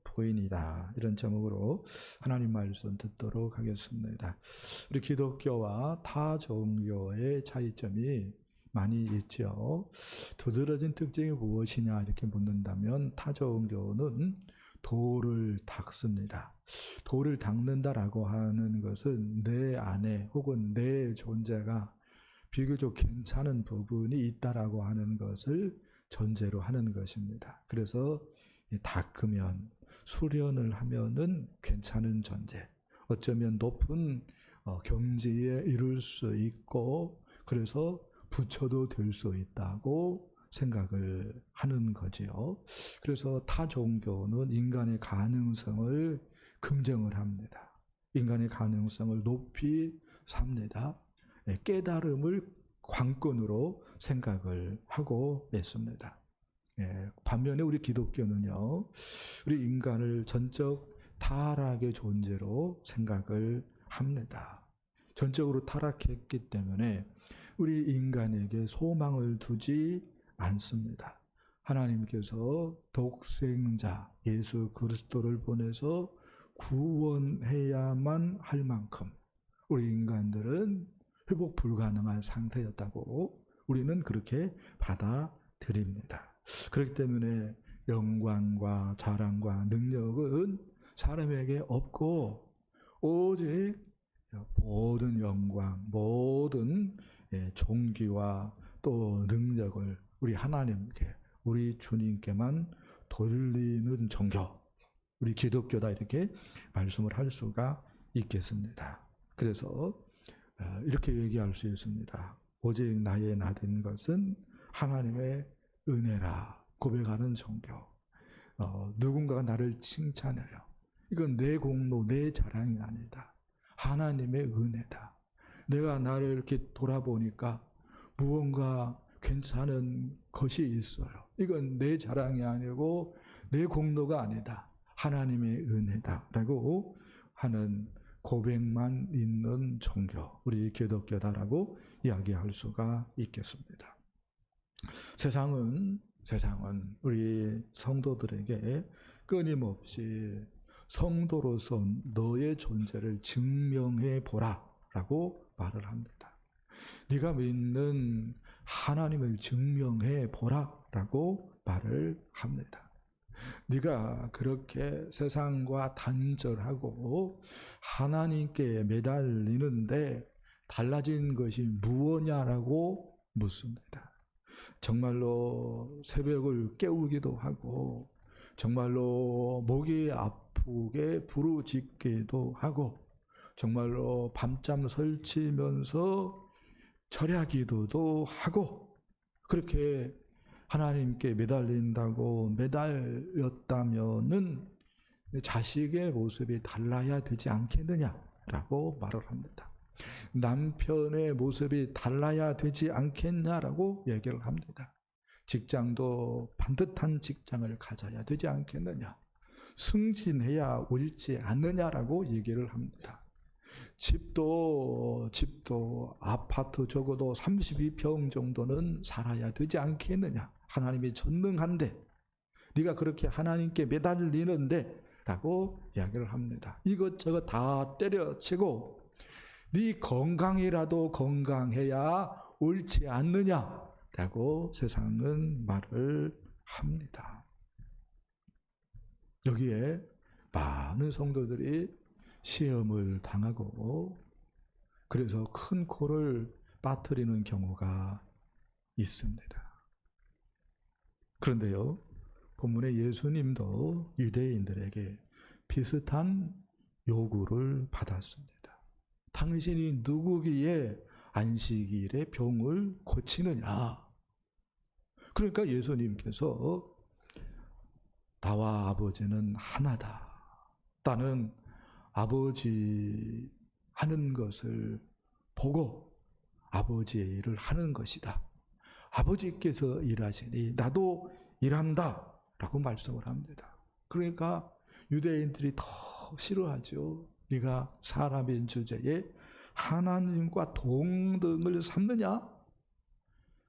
보이니다. 이런 제목으로 하나님 말씀 듣도록 하겠습니다. 우리 기독교와 타 종교의 차이점이 많이 있죠. 두드러진 특징이 무엇이냐 이렇게 묻는다면 타 종교는 돌을 닦습니다. 돌을 닦는다라고 하는 것은 내 안에 혹은 내 존재가 비교적 괜찮은 부분이 있다라고 하는 것을 전제로 하는 것입니다. 그래서 닦으면, 수련을 하면은 괜찮은 존재, 어쩌면 높은 경지에 이룰 수 있고, 그래서 부처도 될 수 있다고 생각을 하는 거지요. 그래서 타 종교는 인간의 가능성을 긍정을 합니다. 인간의 가능성을 높이 삽니다. 깨달음을 관건으로 생각을 하고 있습니다. 반면에 우리 기독교는요, 우리 인간을 전적 타락의 존재로 생각을 합니다. 전적으로 타락했기 때문에 우리 인간에게 소망을 두지 않습니다. 하나님께서 독생자 예수 그리스도를 보내서 구원해야만 할 만큼 우리 인간들은 회복 불가능한 상태였다고 우리는 그렇게 받아들입니다. 그렇기 때문에 영광과 자랑과 능력은 사람에게 없고 오직 모든 영광, 모든 존귀와 또 능력을 우리 하나님께, 우리 주님께만 돌리는 종교, 우리 기독교다 이렇게 말씀을 할 수가 있겠습니다. 그래서 이렇게 얘기할 수 있습니다. 오직 나의 나된 것은 하나님의 은혜라 고백하는 종교. 누군가가 나를 칭찬해요. 이건 내 공로, 내 자랑이 아니다. 하나님의 은혜다. 내가 나를 이렇게 돌아보니까 무언가 괜찮은 것이 있어요. 이건 내 자랑이 아니고 내 공로가 아니다. 하나님의 은혜다라고 하는 고백만 있는 종교, 우리 기독교다라고 이야기할 수가 있겠습니다. 세상은 우리 성도들에게 끊임없이 성도로서 너의 존재를 증명해 보라라고 말을 합니다. 네가 믿는 하나님을 증명해 보라라고 말을 합니다. 네가 그렇게 세상과 단절하고 하나님께 매달리는데 달라진 것이 무엇이냐라고 묻습니다. 정말로 새벽을 깨우기도 하고 정말로 목이 아프게 부르짖기도 하고 정말로 밤잠 설치면서 절야기도도 하고 그렇게 하나님께 매달린다고 매달렸다면은 자식의 모습이 달라야 되지 않겠느냐라고 말을 합니다. 남편의 모습이 달라야 되지 않겠냐라고 얘기를 합니다. 직장도 반듯한 직장을 가져야 되지 않겠느냐. 승진해야 옳지 않느냐라고 얘기를 합니다. 집도 아파트 적어도 32평 정도는 살아야 되지 않겠느냐. 하나님이 전능한데 네가 그렇게 하나님께 매달리는데 라고 이야기를 합니다. 이것저것 다 때려치고 네 건강이라도 건강해야 옳지 않느냐라고 세상은 말을 합니다. 여기에 많은 성도들이 시험을 당하고 그래서 큰 코를 빠뜨리는 경우가 있습니다. 그런데요, 본문의 예수님도 유대인들에게 비슷한 요구를 받았습니다. 당신이 누구기에 안식일에 병을 고치느냐? 그러니까 예수님께서 나와 아버지는 하나다. 나는 아버지 하는 것을 보고 아버지의 일을 하는 것이다. 아버지께서 일하시니 나도 일한다 라고 말씀을 합니다. 그러니까 유대인들이 더 싫어하죠. 네가 사람인 주제에 하나님과 동등을 삼느냐?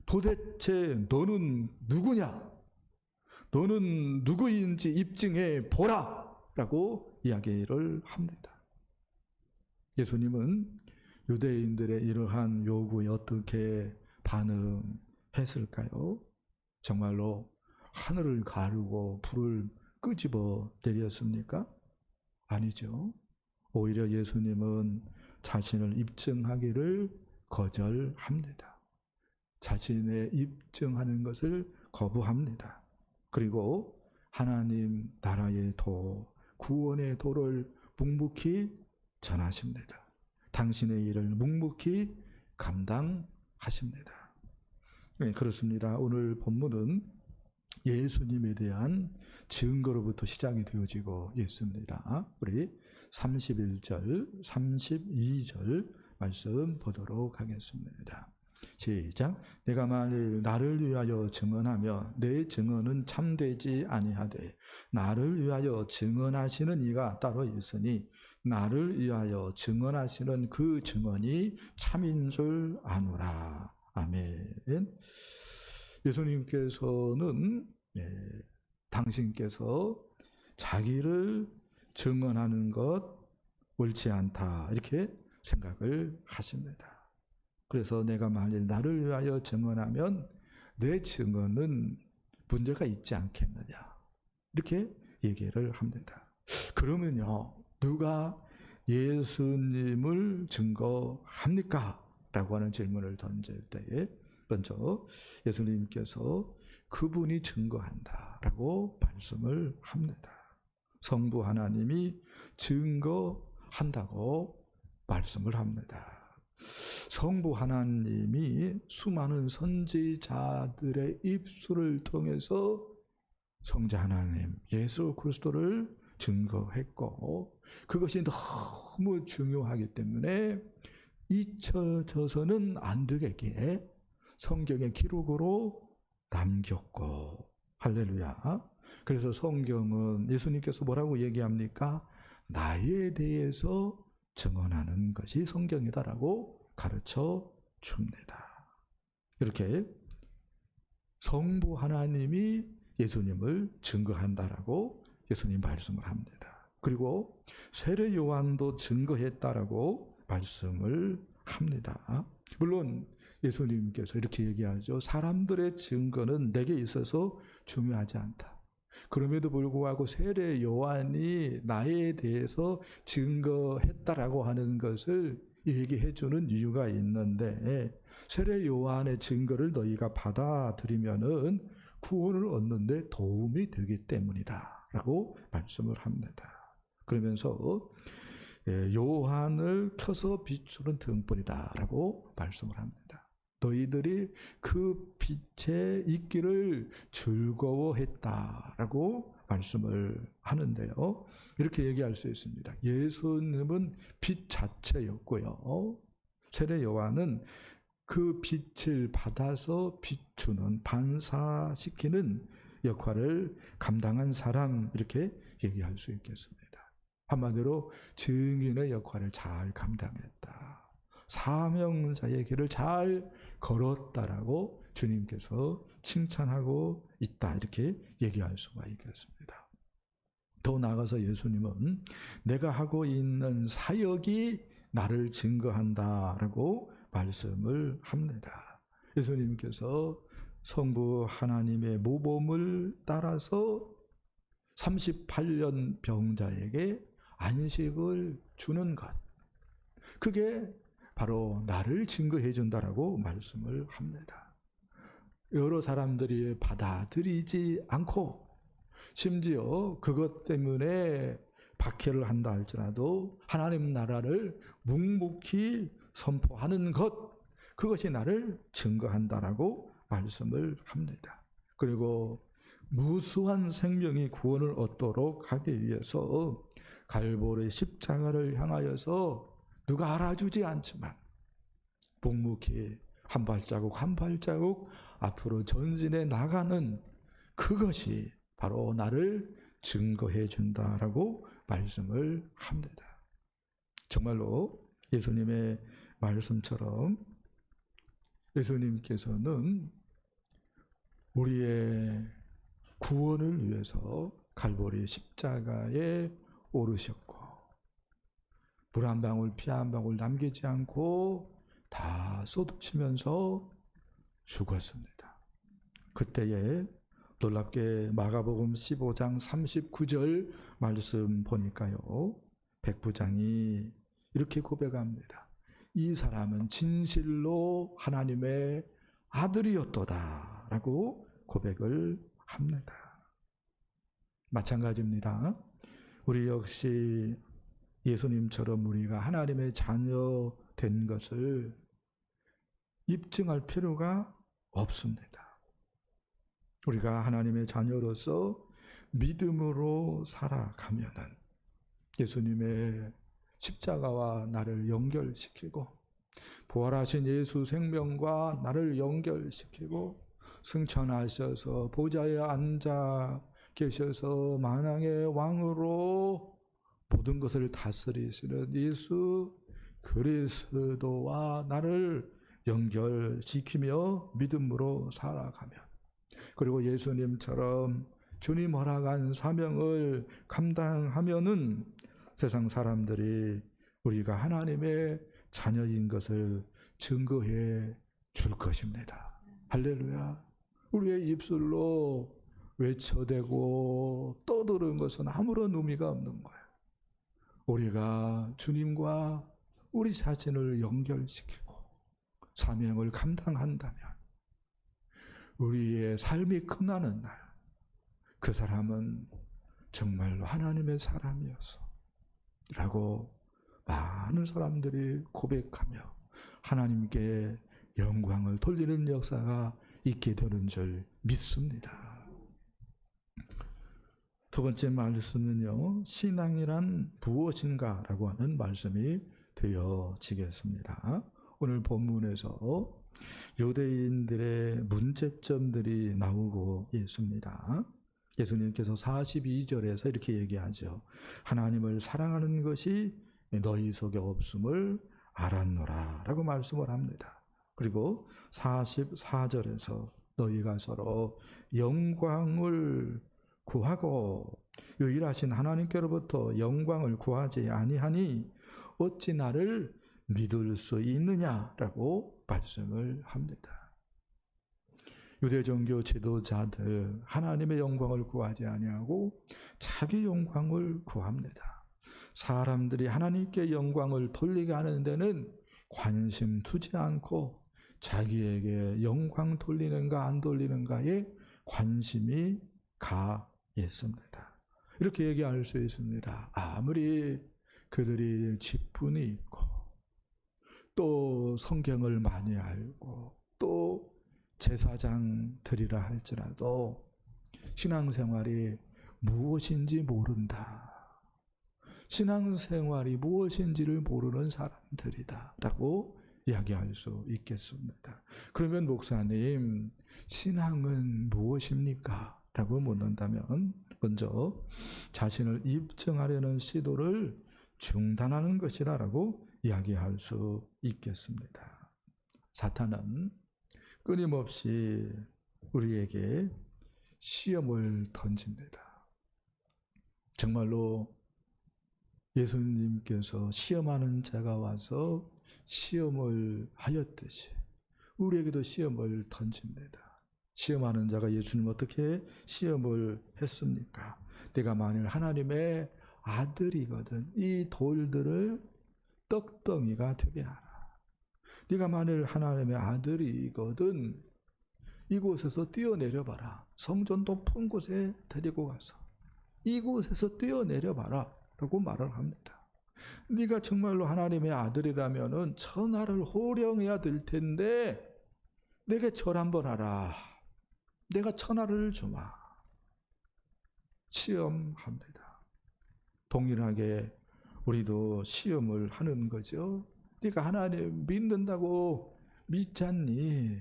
도대체 너는 누구냐? 너는 누구인지 입증해 보라 라고 이야기를 합니다. 예수님은 유대인들의 이러한 요구에 어떻게 반응했을까요? 정말로 하늘을 가르고 불을 끄집어 내렸습니까? 아니죠. 오히려 예수님은 자신을 입증하기를 거절합니다. 자신의 입증하는 것을 거부합니다. 그리고 하나님 나라의 도, 구원의 도를 묵묵히 전하십니다. 당신의 일을 묵묵히 감당하십니다. 네, 그렇습니다. 오늘 본문은 예수님에 대한 증거로부터 시작이 되어지고 있습니다. 우리 31절, 32절 말씀 보도록 하겠습니다. 시작. 내가 만일 나를 위하여 증언하며 내 증언은 참되지 아니하되 나를 위하여 증언하시는 이가 따로 있으니 나를 위하여 증언하시는 그 증언이 참인 줄 아노라. 아멘. 예수님께서는 당신께서 자기를 증언하는 것 옳지 않다 이렇게 생각을 하십니다. 그래서 내가 만일 나를 위하여 증언하면 내 증언은 문제가 있지 않겠느냐 이렇게 얘기를 합니다. 그러면요 누가 예수님을 증거합니까? 라고 하는 질문을 던질 때에 먼저 예수님께서 그분이 증거한다라고 말씀을 합니다. 성부 하나님이 증거한다고 말씀을 합니다. 성부 하나님이 수많은 선지자들의 입술을 통해서 성자 하나님 예수 그리스도를 증거했고 그것이 너무 중요하기 때문에 잊혀져서는 안 되겠기에 성경의 기록으로 남겼고 할렐루야. 그래서 성경은 예수님께서 뭐라고 얘기합니까? 나에 대해서 증언하는 것이 성경이다라고 가르쳐 줍니다. 이렇게 성부 하나님이 예수님을 증거한다라고 예수님 말씀을 합니다. 그리고 세례 요한도 증거했다라고 말씀을 합니다. 물론 예수님께서 이렇게 얘기하죠. 사람들의 증거는 내게 있어서 중요하지 않다. 그럼에도 불구하고 세례 요한이 나에 대해서 증거했다라고 하는 것을 얘기해 주는 이유가 있는데 세례 요한의 증거를 너희가 받아들이면은 구원을 얻는데 도움이 되기 때문이다 라고 말씀을 합니다. 그러면서 요한을 켜서 비추는 등불이다 라고 말씀을 합니다. 너희들이 그 빛에 있기를 즐거워했다라고 말씀을 하는데요. 이렇게 얘기할 수 있습니다. 예수님은 빛 자체였고요. 세례 요한은 그 빛을 받아서 비추는 반사시키는 역할을 감당한 사람 이렇게 얘기할 수 있겠습니다. 한마디로 증인의 역할을 잘 감당했다. 사명자의 길을 잘 걸었다라고 주님께서 칭찬하고 있다 이렇게 얘기할 수가 있겠습니다. 더 나아가서 예수님은 내가 하고 있는 사역이 나를 증거한다라고 말씀을 합니다. 예수님께서 성부 하나님의 모범을 따라서 38년 병자에게 안식을 주는 것, 그게 바로 나를 증거해 준다라고 말씀을 합니다. 여러 사람들이 받아들이지 않고 심지어 그것 때문에 박해를 한다 할지라도 하나님 나라를 묵묵히 선포하는 것, 그것이 나를 증거한다라고 말씀을 합니다. 그리고 무수한 생명이 구원을 얻도록 하기 위해서 갈보리 십자가를 향하여서 누가 알아주지 않지만 묵묵히 한 발자국 한 발자국 앞으로 전진해 나가는 그것이 바로 나를 증거해 준다라고 말씀을 합니다. 정말로 예수님의 말씀처럼 예수님께서는 우리의 구원을 위해서 갈보리 십자가에 오르셨고 물 한 방울 피 한 방울 남기지 않고 다 쏟으시면서 죽었습니다. 그때에 놀랍게 마가복음 15장 39절 말씀 보니까요, 백부장이 이렇게 고백합니다. 이 사람은 진실로 하나님의 아들이었도다 라고 고백을 합니다. 마찬가지입니다. 우리 역시 예수님처럼 우리가 하나님의 자녀 된 것을 입증할 필요가 없습니다. 우리가 하나님의 자녀로서 믿음으로 살아가면은 예수님의 십자가와 나를 연결시키고 부활하신 예수 생명과 나를 연결시키고 승천하셔서 보좌에 앉아 계셔서 만왕의 왕으로 모든 것을 다스리시는 예수 그리스도와 나를 연결시키며 믿음으로 살아가면, 그리고 예수님처럼 주님 허락한 사명을 감당하면은 세상 사람들이 우리가 하나님의 자녀인 것을 증거해 줄 것입니다. 할렐루야. 우리의 입술로 외쳐대고 떠드는 것은 아무런 의미가 없는 거예요. 우리가 주님과 우리 자신을 연결시키고 사명을 감당한다면 우리의 삶이 끝나는 날, 그 사람은 정말로 하나님의 사람이어서 라고 많은 사람들이 고백하며 하나님께 영광을 돌리는 역사가 있게 되는 줄 믿습니다. 두 번째 말씀은요, 신앙이란 무엇인가 라고 하는 말씀이 되어지겠습니다. 오늘 본문에서 유대인들의 문제점들이 나오고 있습니다. 예수님께서 42절에서 이렇게 얘기하죠. 하나님을 사랑하는 것이 너희 속에 없음을 알았노라 라고 말씀을 합니다. 그리고 44절에서 너희가 서로 영광을 구하고 유일하신 하나님께로부터 영광을 구하지 아니하니 어찌 나를 믿을 수 있느냐라고 말씀을 합니다. 유대 종교 지도자들 하나님의 영광을 구하지 아니하고 자기 영광을 구합니다. 사람들이 하나님께 영광을 돌리게 하는 데는 관심 두지 않고 자기에게 영광 돌리는가 안 돌리는가에 관심이 가 있습니다. 이렇게 얘기할 수 있습니다. 아무리 그들이 직분이 있고 또 성경을 많이 알고 또 제사장들이라 할지라도 신앙생활이 무엇인지 모른다. 신앙생활이 무엇인지를 모르는 사람들이다 라고 이야기할 수 있겠습니다. 그러면 목사님, 신앙은 무엇입니까? 라고 묻는다면 먼저 자신을 입증하려는 시도를 중단하는 것이다 라고 이야기할 수 있겠습니다. 사탄은 끊임없이 우리에게 시험을 던집니다. 정말로 예수님께서 시험하는 자가 와서 시험을 하였듯이 우리에게도 시험을 던집니다. 시험하는 자가 예수님 어떻게 시험을 했습니까? 내가 만일 하나님의 아들이거든 이 돌들을 떡덩이가 되게 하라. 네가 만일 하나님의 아들이거든 이곳에서 뛰어내려봐라. 성전 높은 곳에 데리고 가서 이곳에서 뛰어내려봐라 라고 말을 합니다. 네가 정말로 하나님의 아들이라면은 천하를 호령해야 될 텐데 내게 절 한번 하라. 내가 천하를 주마. 시험합니다. 동일하게 우리도 시험을 하는 거죠. 네가 하나님 믿는다고 믿잖니?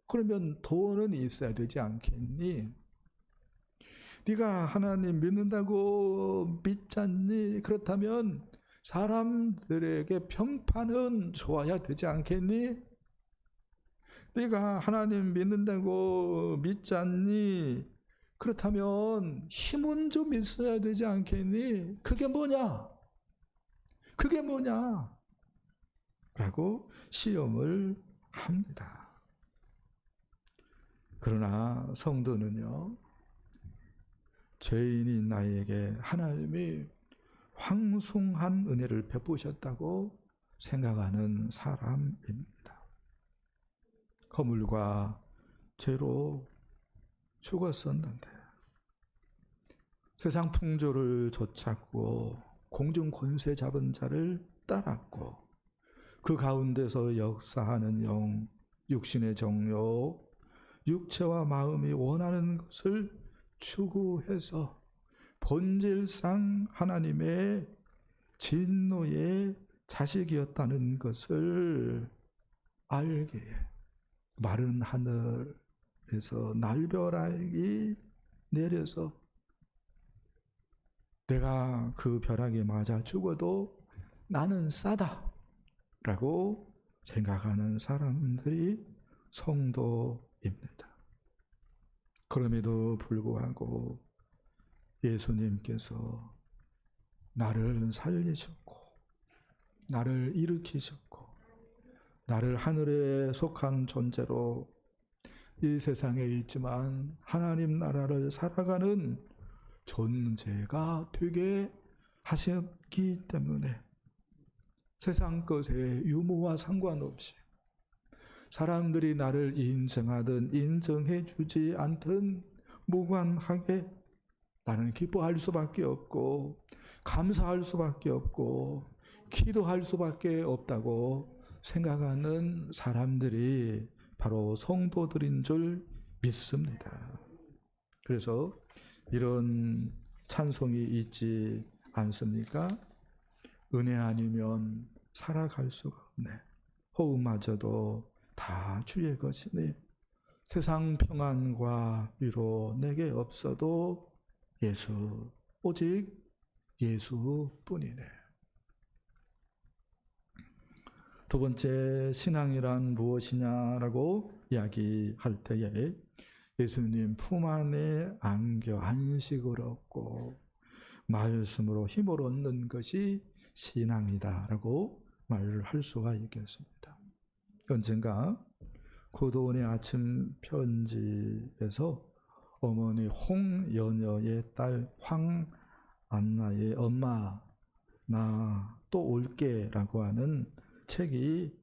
그러면 돈은 있어야 되지 않겠니? 네가 하나님 믿는다고 믿잖니? 그렇다면 사람들에게 평판은 좋아야 되지 않겠니? 네가 하나님 믿는다고 믿잖니? 그렇다면 힘은 좀 있어야 되지 않겠니? 그게 뭐냐? 그게 뭐냐? 라고 시험을 합니다. 그러나 성도는요, 죄인인 나에게 하나님이 황송한 은혜를 베푸셨다고 생각하는 사람입니다. 허물과 죄로 죽었었는데 세상 풍조를 좇았고 공중 권세 잡은 자를 따랐고 그 가운데서 역사하는 영, 육신의 정욕, 육체와 마음이 원하는 것을 추구해서 본질상 하나님의 진노의 자식이었다는 것을 알기에 마른 하늘에서 날벼락이 내려서 내가 그 벼락에 맞아 죽어도 나는 싸다 라고 생각하는 사람들이 성도입니다. 그럼에도 불구하고 예수님께서 나를 살리셨고 나를 일으키셨고 나를 하늘에 속한 존재로 이 세상에 있지만 하나님 나라를 살아가는 존재가 되게 하셨기 때문에 세상 것의 유무와 상관없이 사람들이 나를 인정하든 인정해 주지 않든 무관하게 나는 기뻐할 수밖에 없고 감사할 수밖에 없고 기도할 수밖에 없다고 생각하는 사람들이 바로 성도들인 줄 믿습니다. 그래서 이런 찬송이 있지 않습니까? 은혜 아니면 살아갈 수가 없네. 호흡마저도 다 주의 것이니 세상 평안과 위로 내게 없어도 예수, 오직 예수뿐이네. 두 번째, 신앙이란 무엇이냐라고 이야기할 때에 예수님 품 안에 안겨 안식을 얻고 말씀으로 힘을 얻는 것이 신앙이다라고 말을 할 수가 있겠습니다. 언젠가 고도원의 아침 편지에서 어머니 홍연여의 딸 황안나의 엄마 나 또 올게라고 하는 책이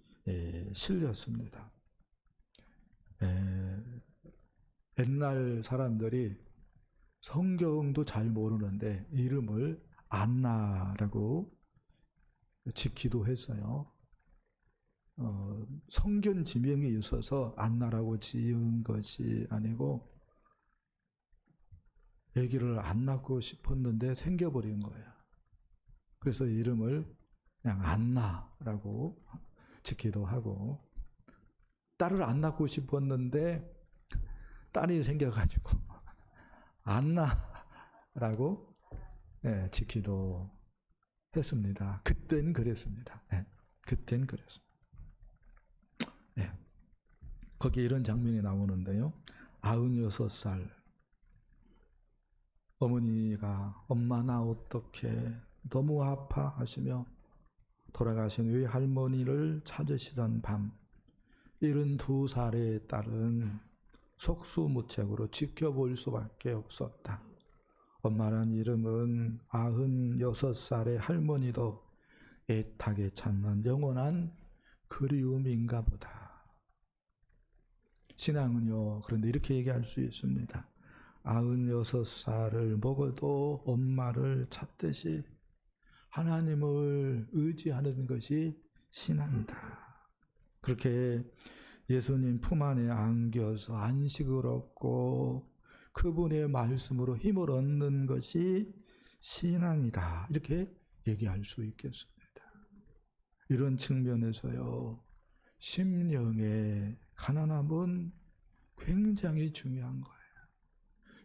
실렸습니다. 옛날 사람들이 성경도 잘 모르는데 이름을 안나라고 짓기도 했어요. 성견 지명이 있어서 안나라고 지은 것이 아니고 아기를 안 낳고 싶었는데 생겨버린 거예요. 그래서 이름을 그냥 안나라고 짓기도 하고, 딸을 안 낳고 싶었는데 딸이 생겨가지고 안나라고 짓기도 했습니다. 그땐 그랬습니다. 그땐 그랬습니다. 거기 이런 장면이 나오는데요. 96살 어머니가 엄마 나 어떡해 너무 아파하시며 돌아가신 외할머니를 찾으시던 밤 72살의 딸은 속수무책으로 지켜볼 수밖에 없었다. 엄마란 이름은 96살의 할머니도 애타게 찾는 영원한 그리움인가 보다. 신앙은요, 그런데 이렇게 얘기할 수 있습니다. 96살을 먹어도 엄마를 찾듯이 하나님을 의지하는 것이 신앙이다. 그렇게 예수님 품 안에 안겨서 안식을 얻고 그분의 말씀으로 힘을 얻는 것이 신앙이다. 이렇게 얘기할 수 있겠습니다. 이런 측면에서요, 심령의 가난함은 굉장히 중요한 거예요.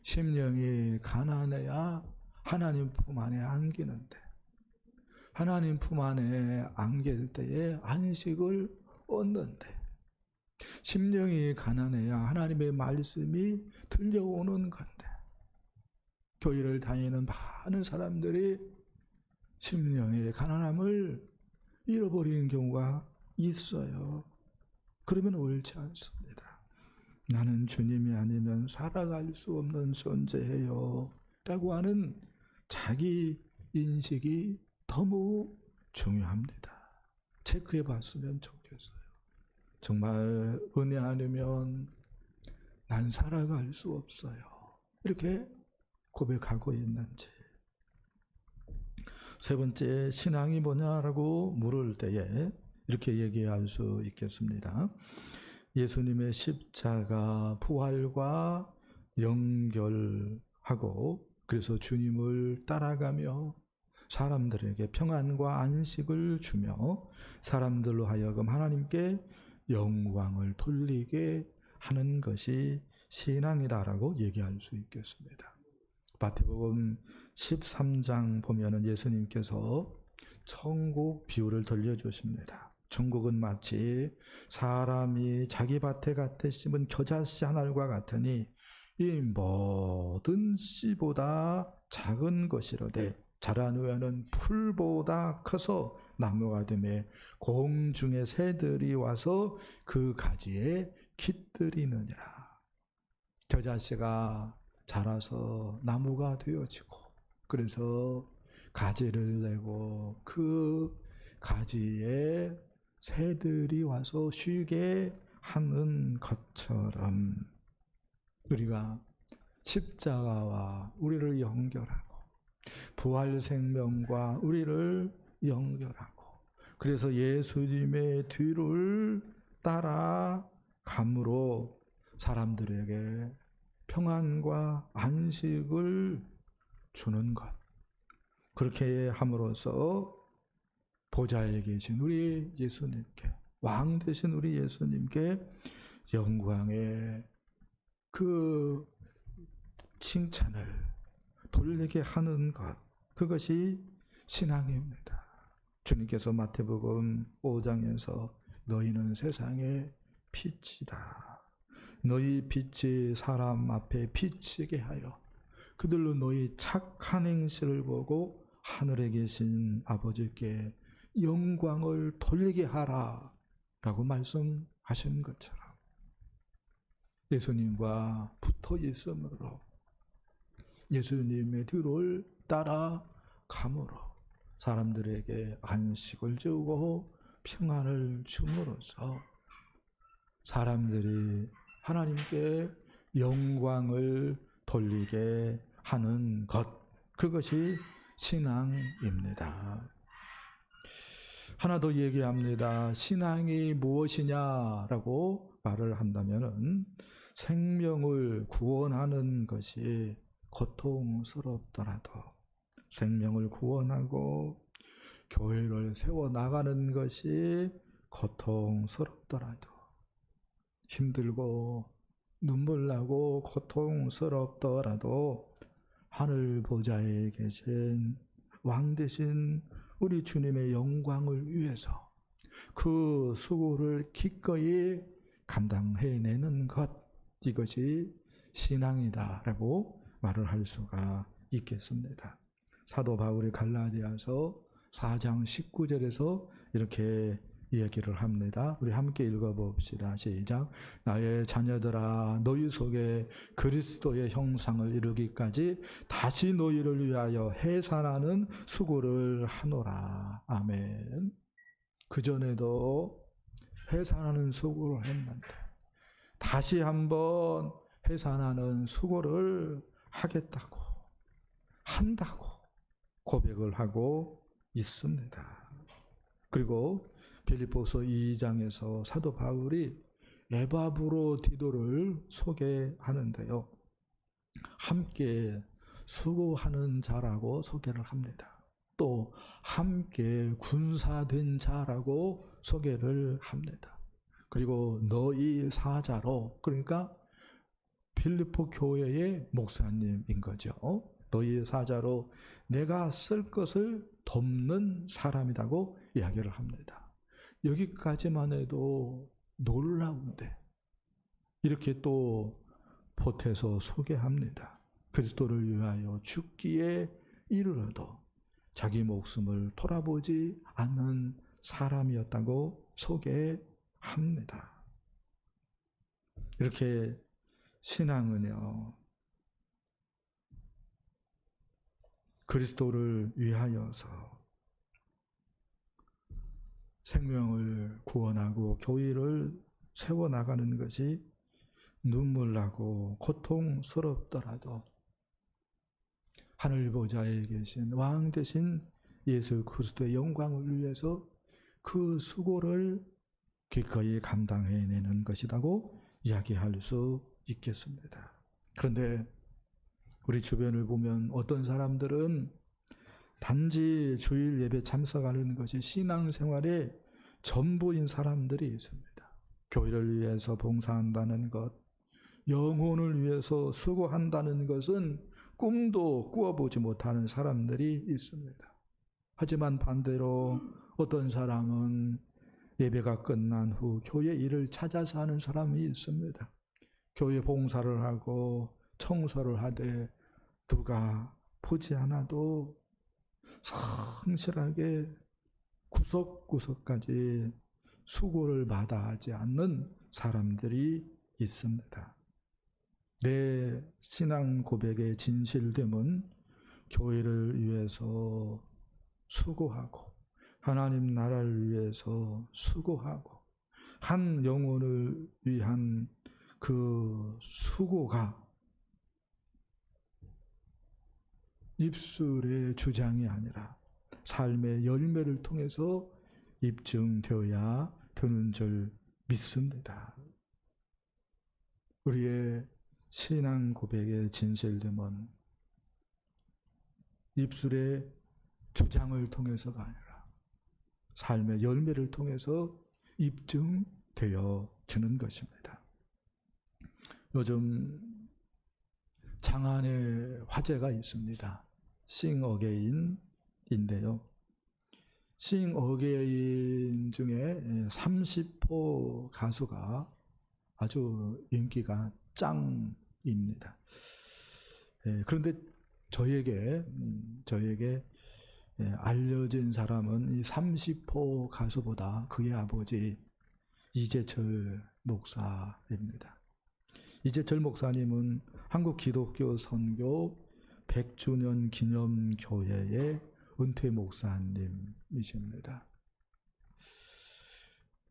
심령이 가난해야 하나님 품 안에 안기는데, 하나님 품 안에 안길 때에 안식을 얻는데, 심령이 가난해야 하나님의 말씀이 들려오는 건데, 교회를 다니는 많은 사람들이 심령의 가난함을 잃어버리는 경우가 있어요. 그러면 옳지 않습니다. 나는 주님이 아니면 살아갈 수 없는 존재예요 라고 하는 자기 인식이 너무 중요합니다. 체크해 봤으면 좋겠어요. 정말 은혜 아니면 난 살아갈 수 없어요. 이렇게 고백하고 있는지. 세 번째, 신앙이 뭐냐라고 물을 때에 이렇게 얘기할 수 있겠습니다. 예수님의 십자가 부활과 연결하고 그래서 주님을 따라가며 사람들에게 평안과 안식을 주며 사람들로 하여금 하나님께 영광을 돌리게 하는 것이 신앙이다라고 얘기할 수 있겠습니다. 마태복음 13장 보면은 예수님께서 천국 비유를 들려주십니다. 천국은 마치 사람이 자기 밭에 갓에 심은 겨자씨 한 알과 같으니 이 모든 씨보다 작은 것이로되 자란 후에는 풀보다 커서 나무가 되매 공중의 새들이 와서 그 가지에 깃들이느니라. 겨자씨가 자라서 나무가 되어지고 그래서 가지를 내고 그 가지에 새들이 와서 쉬게 하는 것처럼 우리가 십자가와 우리를 연결하고 부활 생명과 우리를 연결하고 그래서 예수님의 뒤를 따라감으로 사람들에게 평안과 안식을 주는 것. 그렇게 함으로써 보좌에 계신 우리 예수님께, 왕 되신 우리 예수님께 영광의 그 칭찬을 돌리게 하는 것, 그것이 신앙입니다. 주님께서 마태복음 5장에서 너희는 세상의 빛이다. 너희 빛이 사람 앞에 비치게 하여 그들로 너희 착한 행실을 보고 하늘에 계신 아버지께 영광을 돌리게 하라 라고 말씀하신 것처럼 예수님과 붙어 있음으로 예수님의 뒤를 따라감으로 사람들에게 안식을 주고 평안을 줌으로써 사람들이 하나님께 영광을 돌리게 하는 것, 그것이 신앙입니다. 하나 더 얘기합니다. 신앙이 무엇이냐라고 말을 한다면은 생명을 구원하는 것이 고통스럽더라도 생명을 구원하고 교회를 세워나가는 것이 고통스럽더라도 힘들고 눈물 나고 고통스럽더라도 하늘 보좌에 계신 왕 되신 우리 주님의 영광을 위해서 그 수고를 기꺼이 감당해내는 것, 이것이 신앙이다라고 말을 할 수가 있겠습니다. 사도 바울이 갈라디아서 4장 19절에서 이렇게 얘기를 합니다. 우리 함께 읽어봅시다. 시작. 나의 자녀들아 너희 속에 그리스도의 형상을 이루기까지 다시 너희를 위하여 해산하는 수고를 하노라. 아멘. 그전에도 해산하는 수고를 했는데 다시 한번 해산하는 수고를 하겠다고 한다고 고백을 하고 있습니다. 그리고 빌립보서 2장에서 사도 바울이 에바브로디도를 소개하는데요. 함께 수고하는 자라고 소개를 합니다. 또 함께 군사된 자라고 소개를 합니다. 그리고 너희 사자로, 그러니까 빌립보 교회의 목사님인 거죠. 너희 사자로 내가 쓸 것을 돕는 사람이라고 이야기를 합니다. 여기까지만 해도 놀라운데 이렇게 또 보태서 소개합니다. 그리스도를 위하여 죽기에 이르러도 자기 목숨을 돌아보지 않는 사람이었다고 소개합니다. 이렇게 신앙은요, 그리스도를 위하여서 생명을 구원하고 교회를 세워나가는 것이 눈물나고 고통스럽더라도 하늘 보좌에 계신 왕 되신 예수 그리스도의 영광을 위해서 그 수고를 기꺼이 감당해내는 것이라고 이야기할 수 있겠습니다. 그런데 우리 주변을 보면 어떤 사람들은 단지 주일 예배 참석하는 것이 신앙생활의 전부인 사람들이 있습니다. 교회를 위해서 봉사한다는 것, 영혼을 위해서 수고한다는 것은 꿈도 꾸어보지 못하는 사람들이 있습니다. 하지만 반대로 어떤 사람은 예배가 끝난 후 교회 일을 찾아서 하는 사람이 있습니다. 교회 봉사를 하고 청소를 하되 누가 보지 않아도 성실하게 구석구석까지 수고를 마다하지 않는 사람들이 있습니다. 내 신앙 고백의 진실됨은 교회를 위해서 수고하고 하나님 나라를 위해서 수고하고 한 영혼을 위한 그 수고가 입술의 주장이 아니라 삶의 열매를 통해서 입증되어야 되는 줄 믿습니다. 우리의 신앙 고백의 진실됨은 입술의 주장을 통해서가 아니라 삶의 열매를 통해서 입증되어 주는 것입니다. 요즘 장안의 화제가 있습니다. Sing Again인데요. Sing Again 중에 30호 가수가 아주 인기가 짱입니다. 그런데 저에게 알려진 사람은 이 30호 가수보다 그의 아버지 이재철 목사입니다. 이재철 목사님은 한국 기독교 선교 100주년 기념교회의 은퇴 목사님이십니다.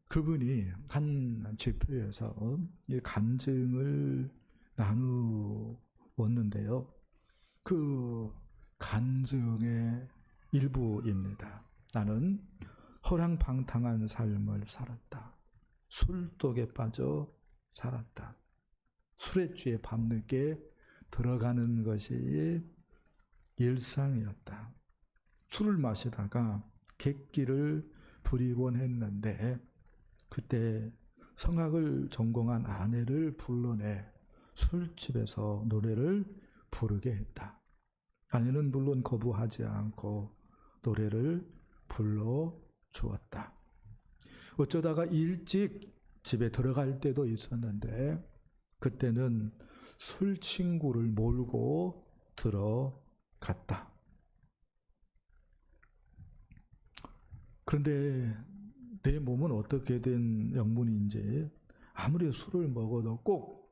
그분이 한 집회에서 간증을 나누었는데요. 그 간증의 일부입니다. 나는 허랑방탕한 삶을 살았다. 술독에 빠져 살았다. 술에 취해 밤늦게 들어가는 것이 일상이었다. 술을 마시다가 객기를 부리곤 했는데 그때 성악을 전공한 아내를 불러내 술집에서 노래를 부르게 했다. 아내는 물론 거부하지 않고 노래를 불러주었다. 어쩌다가 일찍 집에 들어갈 때도 있었는데 그때는 술 친구를 몰고 들어갔다. 그런데 내 몸은 어떻게 된 영문인지 아무리 술을 먹어도 꼭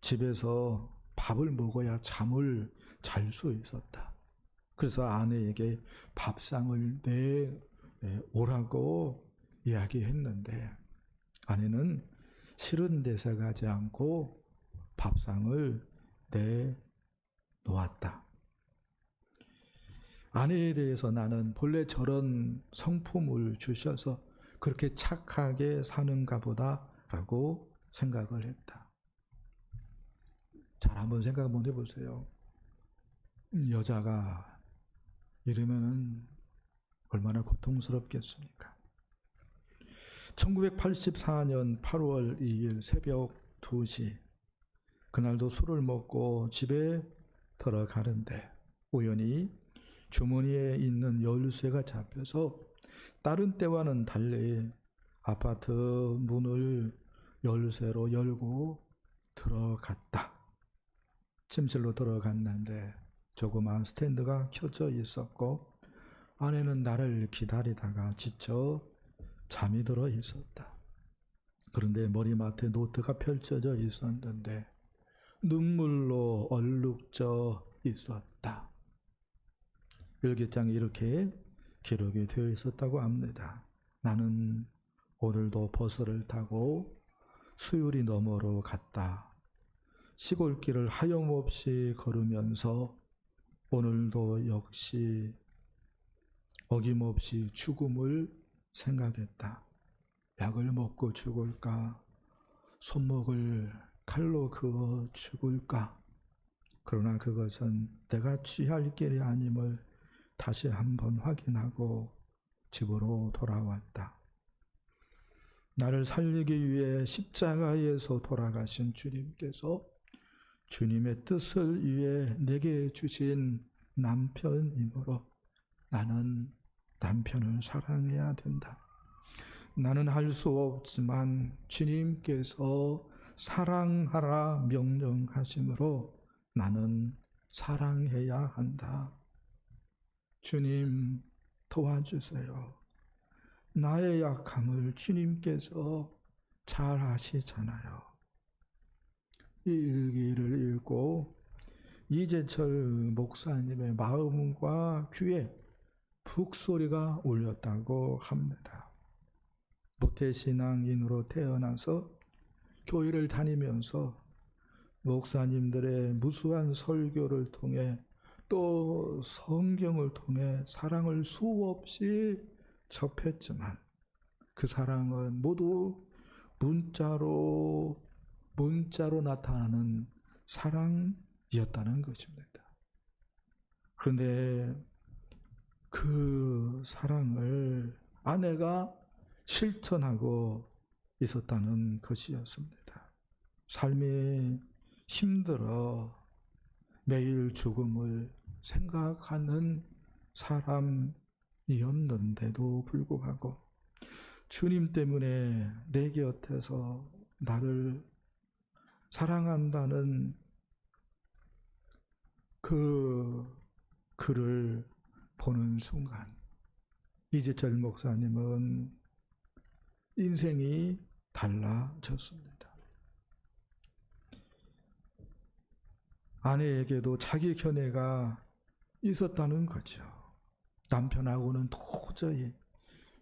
집에서 밥을 먹어야 잠을 잘 수 있었다. 그래서 아내에게 밥상을 내오라고 이야기했는데 아내는 싫은 데서 가지 않고 밥상을 내놓았다. 아내에 대해서 나는 본래 저런 성품을 주셔서 그렇게 착하게 사는가 보다라고 생각을 했다. 잘 한번 생각 한번 해보세요. 여자가 이러면은 얼마나 고통스럽겠습니까? 1984년 8월 2일 새벽 2시 그날도 술을 먹고 집에 들어가는데 우연히 주머니에 있는 열쇠가 잡혀서 다른 때와는 달리 아파트 문을 열쇠로 열고 들어갔다. 침실로 들어갔는데 조그마한 스탠드가 켜져 있었고 아내는 나를 기다리다가 지쳐 잠이 들어 있었다. 그런데 머리맡에 노트가 펼쳐져 있었는데 눈물로 얼룩져 있었다. 일기장에 이렇게 기록이 되어 있었다고 합니다. 나는 오늘도 버스를 타고 수유리 너머로 갔다. 시골길을 하염없이 걸으면서 오늘도 역시 어김없이 죽음을 생각했다. 약을 먹고 죽을까? 손목을 칼로 그어 죽을까? 그러나 그것은 내가 취할 길이 아님을 다시 한번 확인하고 집으로 돌아왔다. 나를 살리기 위해 십자가에서 돌아가신 주님께서 주님의 뜻을 위해 내게 주신 남편이므로 나는 남편을 사랑해야 된다. 나는 할 수 없지만 주님께서 사랑하라 명령하심으로 나는 사랑해야 한다. 주님 도와주세요. 나의 약함을 주님께서 잘 아시잖아요. 이 일기를 읽고 이재철 목사님의 마음과 귀에 북소리가 울렸다고 합니다. 모태신앙인으로 태어나서 교회를 다니면서 목사님들의 무수한 설교를 통해 또 성경을 통해 사랑을 수없이 접했지만 그 사랑은 모두 문자로 나타나는 사랑이었다는 것입니다. 그런데 그 사랑을 아내가 실천하고 있었다는 것이었습니다. 삶이 힘들어 매일 죽음을 생각하는 사람이었는데도 불구하고 주님 때문에 내 곁에서 나를 사랑한다는 그 글을 보는 순간 이재철 목사님은 인생이 달라졌습니다. 아내에게도 자기 견해가 있었다는 거죠. 남편하고는 도저히,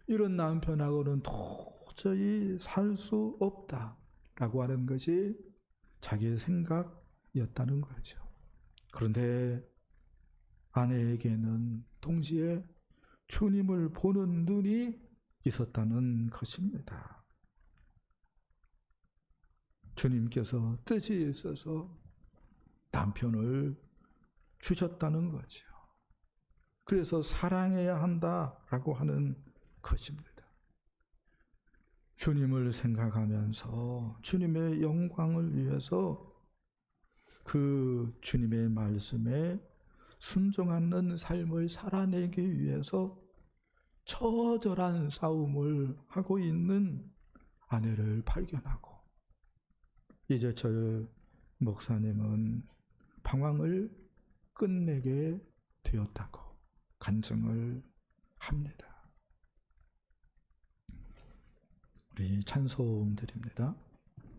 이런 남편하고는 도저히 살 수 없다라고 하는 것이 자기의 생각이었다는 거죠. 그런데 아내에게는 동시에 주님을 보는 눈이 있었다는 것입니다. 주님께서 뜻이 있어서 남편을 주셨다는 거죠. 그래서 사랑해야 한다라고 하는 것입니다. 주님을 생각하면서 주님의 영광을 위해서 그 주님의 말씀에 순종하는 삶을 살아내기 위해서 처절한 싸움을 하고 있는 아내를 발견하고 이재철 목사님은 방황을 끝내게 되었다고 간증을 합니다. 우리 찬송 드립니다.